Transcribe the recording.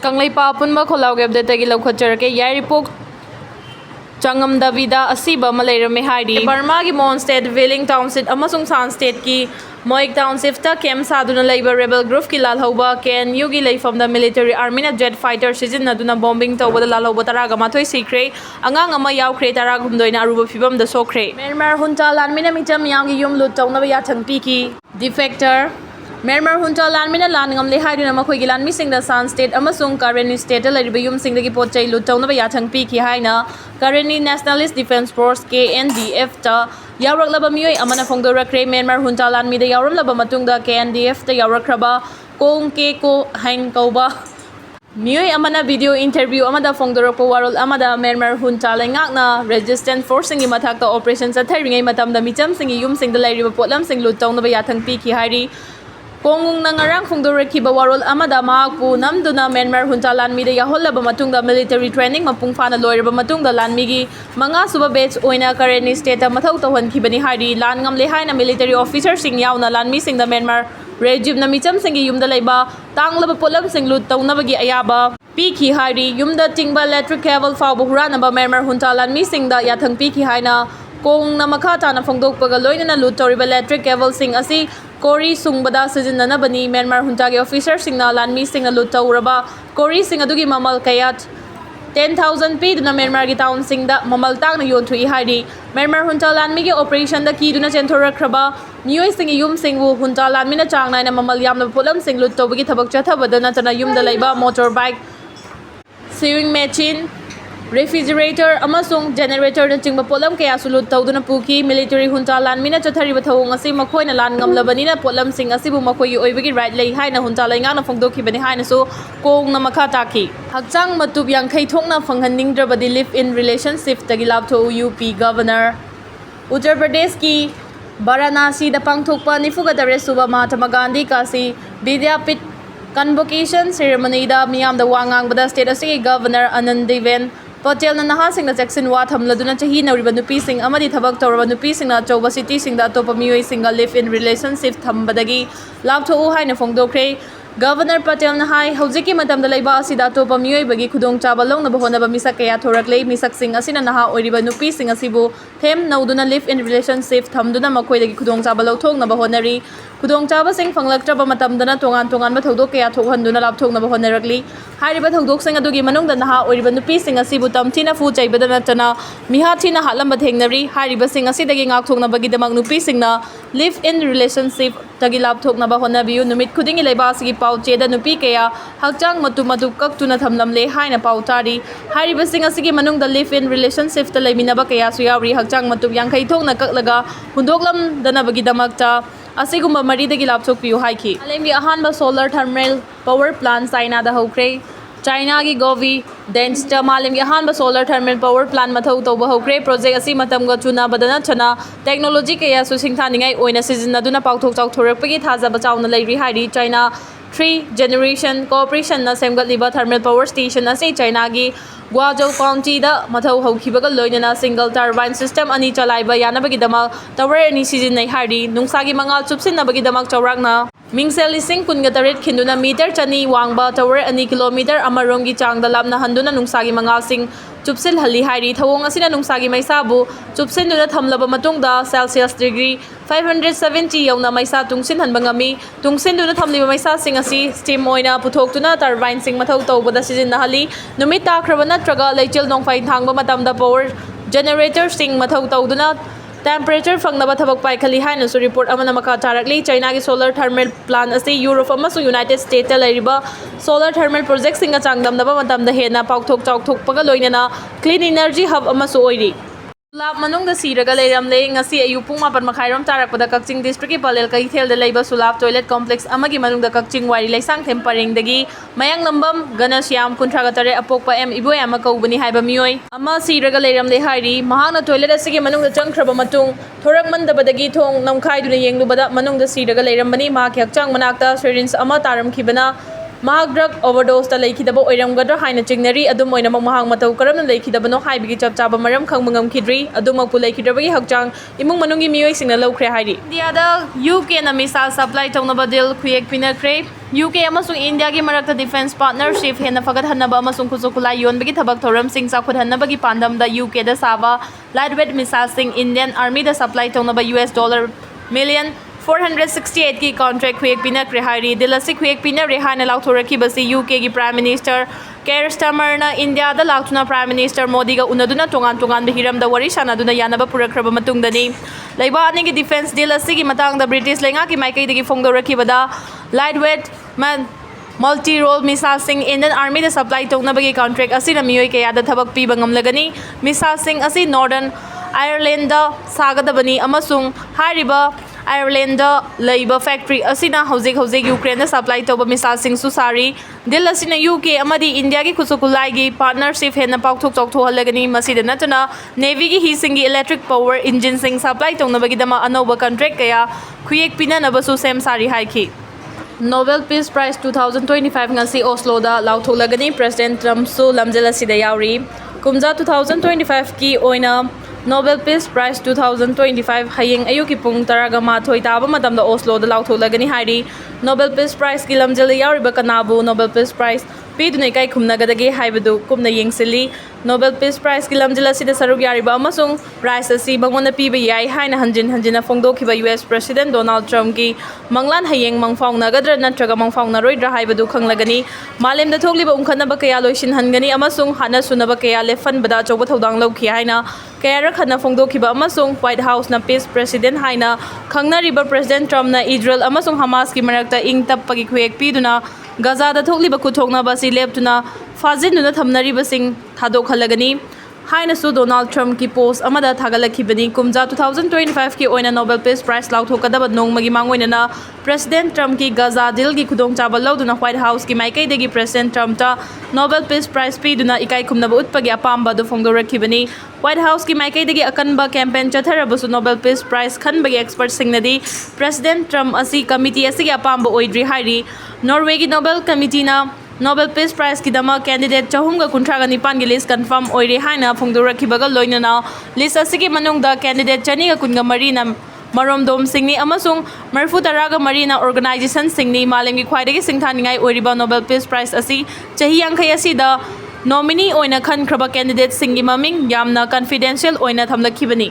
Kanglaipa Punma Kholau Gabdetagi Lokocherke Yaripok Changam Davida Asiba Leiramme Haidi Burmagi Mon State Whaling Township Amasung San State Ki Moik Township Ta Kem Saduna Labor Rebel Group Ki Lalhoba Ken Yugi Lay from the military army na jet fighter season Naduna bombing Toba Lalhoba Taraga Matoi Sikhre Angang Ama Yaw Kre Taragum Doina Aruba Fibam the Sokre Mermar Hunta Lanmina Mitam Yangi Yum Lutong Navayatan Piki Defector Mermar Hunta Lanmina Langam Le Haidina Makoigilan missing the San State Amasung Kareni State Laribum Sing the Gipoche Lutong Navayatan Piki Haina Kareni Nationalist Defense Force KNDF Ta Yawrak Laba Mui Amana Fongdora Kre Mermar Hunta Lanmi the Yawram Laba Matunda KNDF the Yawrakraba Kong Keko Hain Koba Mui Amana video interview Amada Fongdora Powarol Amada Mermar Hunta Langakna Resistance Forcing Imatak operations at Terring Matam the Mitam Sing Yum Sing the Lady Potlam Sing Lutong Navayatan Piki Hari Kung nangarang Fongdora Kiba Warol Amada Mahaku Namduna Mermar Hunta Lanmi the Yahola Matunga military training Mapungfana lawyer Matunga Lanmigi Manga Suba Bets Oina Kareni State Matautawan Kibani Hari Langam Lehaina military officer Sing Yauna Lanmi Sing the Mermar Regime Namicham Sing Yum the Leba Tang Labapulam Sing Lutong Navagi Ayaba Piki Hari Yum the Tingba electric cable Fabuhuranaba Mermar Hunta Lanmi Sing the Yatang Piki Haina Kung Namakata na Fongdok Pagaloy na Lutoriba electric cable Sing Asi Kori Sungbada Season Nanabani Mermar Huntagi officer Sing na Lanmi Sing na Lutauraba Kori Sing Adugi Mamal Kayat 10,000 P na Mermar Town Sing da Mamaltang na yun to Ihadi Mermar Hunta Lanmi ki operation da ki na Chentora Kraba New Sing Yum Sing Wu Hunta Lanmi na Chang na Mamalyam na Pulam Sing Lutobagi Tabak Chatabada na Tana Yum da Laiba motorbike sewing machine refrigerator amasung generator na chingba polam kaya sulut tawduna puki military hunta lanmi na chathariba thawong asi makhoi na lan ngamlabani na polam sing asi bu makhoi oibagi right lei hai na hunta lai nga na phongdoki bani hai na so kong na makha taki hakchang matub yang khai thokna phanghanning drabadi live in relationship tagi labtho UP governor Uttar Pradesh ki Varanasi da pangthokpa nifuga dare suba Mahatma Gandhi kasi Vidyapit convocation ceremony da miyam da wangang bada state asi governor Anandiben Patel na nahasing na Jackson Wat hamladuna chahi na riba nupi sing amadi thabak tawraba nupi sing na chawba city sing da topa miyoi singa live in relationship thambadagi labtho u hai na phongdokre Governor Patel na hai haujiki matam da laiba asida topa miyoi bagi khudong chaba long na bahona ba misak kaya thoraklei misak sing asina naha oiriba nupi sing asibu them nauduna live in relationship thamduna makhoi dagi khudong chaba lauthong na bahonari khudong chaba sing phanglaktraba matam dana tongan tongan ba thodok kaya thokhanduna lapthok na bahonarakli hairiba thodok sing adugi manung da naha oiriba nupi sing asibu tamthina fu chaibada natana miha thina halamba thengnari hairiba sing asidagi ngak thokna bagi damang nupi sing na live in relationship tagi lapthok na bahona biu numit khudingi laiba sigi pau cheda nupi kaya hakchang matu matu kaktuna thamlamle haina pau tari hairiba sing asigi manung da live in relationship ta laiminaba kaya su yauri hakchang matu yankhai thokna kaklaga hundoklam dana bagi damakta asigumba maridagi lapthok piu haiki alemgi ahanba solar thermal power plant China da hokre China gi Govi Densta malemgi ahanba solar thermal power plant mathau toba hokre project asi matamga chuna badana chana technology kaya su singthaningai oina sizinaduna pauthok chawthorakpagi thajaba chawna leiri hairi China 3 generation cooperation na semgatliba thermal power station asi China gi Guangzhou County da mathau haukibaga loinana single turbine system ani chalaiba yanabagi damak tower ani sizinai hari nungsagi mangal chupsinabagi damak chawrakna Mingsel lising kunga tarit khinduna meter chani wangba tower ani kilometer amaromgi changda labna handuna nungsagi mangal sing chupsil hali hairi thawong asina nungsagi maisabu chupsinduna thamlaba matungda Celsius degree 570 yauna maisa tungsin hanbangami tungsinduna thamliba maisa sing asi steam oina puthoktuna turbine sing mathau tawbada sizinna hali numit takraba natraga leichil nongfai thangba matamda power generator sing mathau tawduna temperature fangnaba thabak pai khali haina su report amana maka tarakli China gi solar thermal plant asi Europe amasu United States ta lairiba solar thermal project singa changdamnaba matamda hena pauthok chawthok paga loinana clean energy hub amasu oiri Lab manung da Siraga Leiramme ngasi ayu pung 8 makhairom tarakpada Kakching district ki Palel kai thel da leiba sulab toilet complex amagi manung da Kakching wari laisang them pareng dagi mayang lambam Ganasyam Kuntraga tare apokpa M iboy ama kaubani haiba mioi ama Siraga Leiramme hairi mahana toilet asigi manung da changkhraba matung thorak mandabadagi thong namkhai duna yenglubada manung da Siraga Leiramme ma khyak chang manakta syringe ama taram khibana mahak drug overdose ta leikidaba oiramgadra haina chingnari adum oinamang mahang matau karamna leikidabano haibigi chap chaba maram khangma ngamkhidri adumang pu leikidabagi hakchang imung manungi miyoi singna laukhre hairi India da UK na missile supply tawnaba deal khuyek pinakre UK amasung India gi marakta defense partnership hena fagat hanaba amasung khusukula yonbagi thabak thoram sing sa khud hanabagi pandam da UK da saba lightweight missile sing Indian army da supply tawnaba $1 468 की contract हुए पिनक रिहाई दिलसी हुए पिन रिहाई लाथोरखी UK की prime minister Keir Starmer India लाथुना prime minister Modi का उनदुना तोंगान तोंगान हिरम वरी सानादुना यानब पुरखरब मतुंगदनी लैबा अनिगी डिफेंस डील असिगी मतंगदा ब्रिटिश लेंगा की माइकैदगी फोंदोरखिबदा light weight multi role missile सिंह इंडियन आर्मी दा सप्लाई तौनबगी कॉन्ट्रैक्ट असिना मियोय कयादा थबक पीबा ngamlagani मिसाइल सिंह असि नॉर्दर्न आयरलैंड दा सागदबनी अमसुंग हारिबा आयरलैंड दा फैक्ट्री असिना हौजिक यूक्रेन दा सप्लाई तौबा मिसाइल सिंह सुसारी दिल असिना UK अमदी इंडिया की खुसुकुलाई की पार्टनरशिप हेना पाउथोक चौथोहलगनी मसिदा नतना नेवी की हिसिंग की इलेक्ट्रिक पावर इंजिन सिंह सप्लाई तौनबगी दमा अनौबा कॉन्ट्रैक्ट कया खुयेक पिननबसु सेम सारी हाइखी Nobel Peace Prize 2025 ngasi Oslo da lautholagani President Trump su lamjela sida yauri kumja 2025 ki oina Nobel Peace Prize 2025 hayeng ayuki pung taraga mathoi taba matamda Oslo da lautholagani hairi Nobel Peace Prize ki lamjela yauri ba kanabu Nobel Peace Prize pidunai kai khumnagadagi haibadu kumna yengsili Nobel Peace Prize ki lamjela sida saruk yariba amasung prize asi bangona piba yai haina hanjina phongdokhiba US President Donald Trump ki manglan hayeng mangfaungnagadra natraga mangfaungnaroidra haibadu khanglagani malemda thokliba umkhanaba kaya loisin hangani amasung hana sunaba kaya lefanbada choba thodang lokhi haina kayara khana phongdokhiba amasung White House na Peace President haina khangnariba President Trump na Israel amasung Hamas ki marakta ingtappagi khuyek piduna Gaza da thokliba kuthoknaba si leptuna fazinduna thamnariba sing thadokhalagani haina su Donald Trump ki post amada thagalakhibani kumja 2025 ki oina Nobel Peace Prize lauthokadaba nongmagi mangoina na President Trump ki Gaza deal ki khudong chaba lauduna White House ki maikai degi President Trump ta Nobel Peace Prize piduna ikai khumnaba utpagi apamba du phongdorakhibani White House ki maikai degi akanba campaign chatharabasu Nobel Peace Prize khanbagi expert singnadi President Trump asi committee asigi apamba oidri hairi Norway ki Nobel Committee na Nobel Peace Prize ki dama candidate chahumga kuntraga nipan gi list confirm oire haina phongdorakhibaga loinana list asigi manungda candidate chani ga kunga marina maromdom singni amasung marfu taraga marina organization singni malemgi khwaidagi singthaningai oiriba Nobel Peace Prize asi chahi yankhai asida nominee oina khankraba candidate singi maming yamna confidential oina thamlakhibani